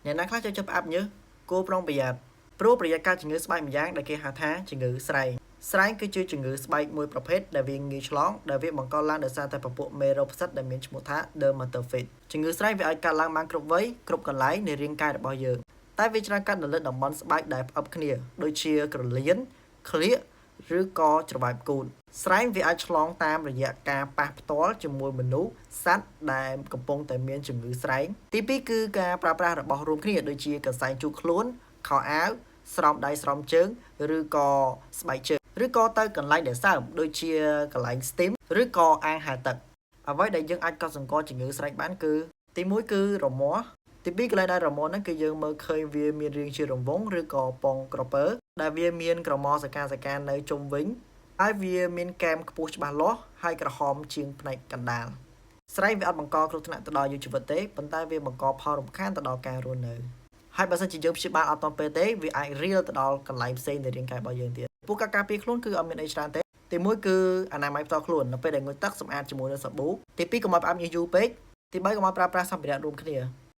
អ្នកណាខ្លះចូលចិត្តផ្អាប់ញើសគួរប្រុងប្រយ័ត្នព្រោះប្រយ័ត្នការជំងឺស្បែកម្យ៉ាងដែលគេហៅថាជំងឺស្រែងស្រែងគឺជាជំងឺស្បែកមួយប្រភេទដែលវាងាយឆ្លងដែលវាបង្កឡើងដោយសារតែពពួកមេរោគផ្សិតដែលមានឈ្មោះថា Dermatophage ជំងឺស្រែងវាអាចកើតឡើងបានគ្រប់វ័យគ្រប់កន្លែងនៃរាងកាយរបស់យើងតែវាច្រើនកើតនៅលើតំបន់ស្បែកដែលផ្អឹបគ្នាដូចជាក្រលៀនក្លៀកឬក៏ច្របាច់គូតស្រែងវាអាចឆ្លងតាមរយៈការប៉ះផ្ទាល់ជាមួយមនុស្សសត្វដែលកំពុងតែមានជំងឺស្រែងទី2គឺការប្រើប្រាស់របស់រួមគ្នាដូចជាកន្សែងជូតខ្លួនខោអាវស្រោមដៃស្រោមជើងឬក៏ស្បែកជើងឬក៏ទៅកន្លែងដែលសើមដូចជាកន្លែង steam ឬក៏អាងហែលទឹកអ្វីដែលយើងអាចកត់សម្គាល់ជំងឺស្រែកបានគឺទី1គឺរមាស់ទី2កន្លែងដែលរមាស់ហ្នឹងគឺយើងមើលឃើញវាមានរាងជារង្វង់ឬក៏ពងក្រពើដែលវាមានក្រមសកានៅជុំវិញហើយវាមានកែមខ្ពស់ច្បាស់លាស់ហើយក្រហមជាងផ្នែកកណ្ដាលស្រែងវាអត់បង្កគ្រោះថ្នាក់ទៅដល់យុវជនទេប៉ុន្តែវាបង្កផលរំខានទៅដល់ការរស់នៅហើយបើសិនជាយើងព្យាបាលអត់ទាន់ពេលទេវាអាចរាលទៅដល់កន្លែងផ្សេងនៃរាងកាយរបស់យើងទៀតពួកការពារខ្លួនគឺអត់មានអីច្រើនទេទី1គឺអនាម័យផ្ទាល់ខ្លួននៅពេលដែលងូតទឹកសម្អាតជាមួយនឹងសាប៊ូទី2កុំឲ្យផ្អាប់ញើសយូរពេកទី3កុំឲ្យប្រើប្រាស់សម្ភារៈរួមគ្នា